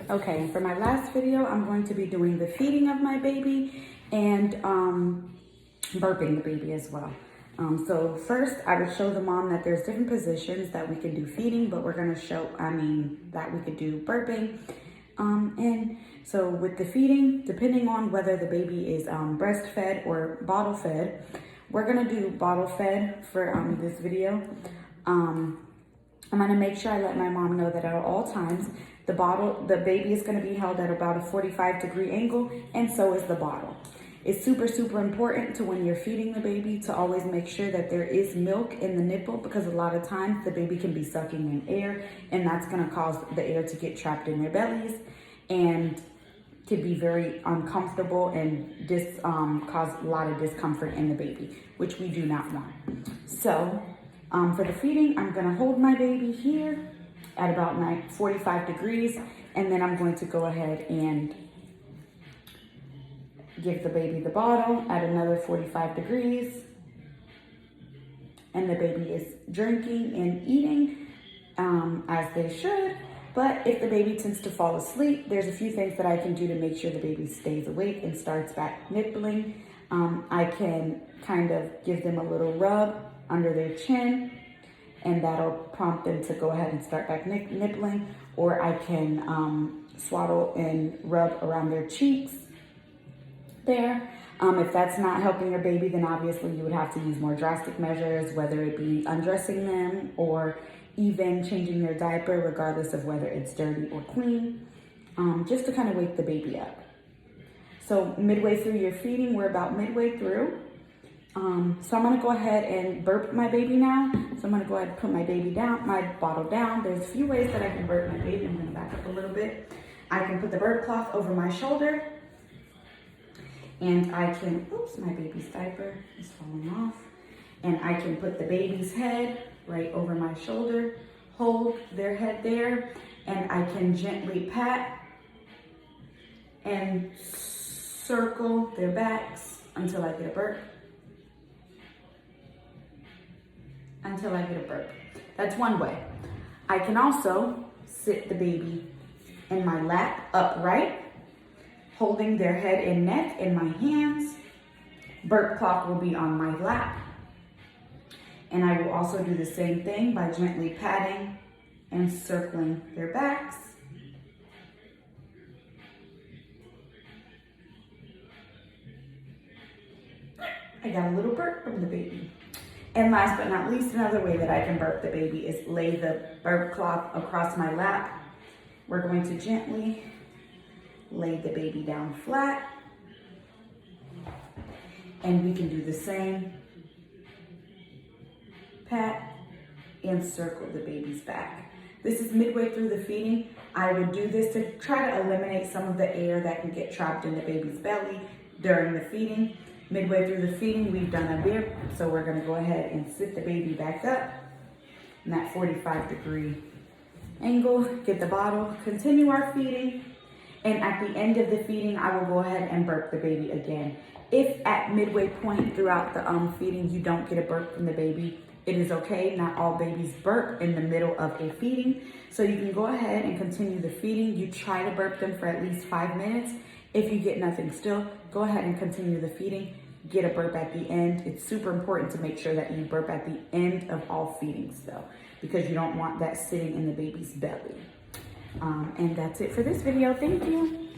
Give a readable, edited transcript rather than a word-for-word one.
Okay, for my last video, I'm going to be doing the feeding of my baby and burping the baby as well. So first, I would show the mom that there's different positions that we can do feeding, but we're gonna show, that we could do burping. And so with the feeding, depending on whether the baby is breastfed or bottle fed, we're gonna do bottle fed for this video. I'm gonna make sure I let my mom know that at all times, the baby is gonna be held at about a 45-degree angle, and so is the bottle. It's super, super important to when you're feeding the baby to always make sure that there is milk in the nipple, because a lot of times the baby can be sucking in air, and that's gonna cause the air to get trapped in their bellies and to be very uncomfortable and cause a lot of discomfort in the baby, which we do not want. So for the feeding, I'm gonna hold my baby here at about 45 degrees, and then I'm going to go ahead and give the baby the bottle at another 45 degrees. And the baby is drinking and eating as they should. But if the baby tends to fall asleep, there's a few things that I can do to make sure the baby stays awake and starts back nibbling. I can kind of give them a little rub under their chin, and that'll prompt them to go ahead and start back nibbling. Or I can swaddle and rub around their cheeks there. If that's not helping your baby, then obviously you would have to use more drastic measures, whether it be undressing them or even changing their diaper, regardless of whether it's dirty or clean, just to kind of wake the baby up. So midway through your feeding, we're about midway through. So I'm gonna go ahead and burp my baby now. So I'm gonna go ahead and put my baby down, my bottle down. There's a few ways that I can burp my baby. I'm gonna back up a little bit. I can put the burp cloth over my shoulder, and I can, oops, my baby's diaper is falling off. And I can put the baby's head right over my shoulder, hold their head there, and I can gently pat and circle their backs until I get a burp. Until I get a burp. That's one way. I can also sit the baby in my lap upright, holding their head and neck in my hands. Burp cloth will be on my lap. And I will also do the same thing by gently patting and circling their backs. I got a little burp from the baby. And last but not least, another way that I can burp the baby is lay the burp cloth across my lap. We're going to gently lay the baby down flat. And we can do the same. Pat and circle the baby's back. This is midway through the feeding. I would do this to try to eliminate some of the air that can get trapped in the baby's belly during the feeding. Midway through the feeding, we've done a burp, so we're gonna go ahead and sit the baby back up in that 45-degree angle, get the bottle, continue our feeding, and at the end of the feeding, I will go ahead and burp the baby again. If at midway point throughout the feeding, you don't get a burp from the baby, it is okay. Not all babies burp in the middle of a feeding. So you can go ahead and continue the feeding. You try to burp them for at least 5 minutes. If you get nothing still, go ahead and continue the feeding. Get a burp at the end. It's super important to make sure that you burp at the end of all feedings though, because you don't want that sitting in the baby's belly. And that's it for this video. Thank you.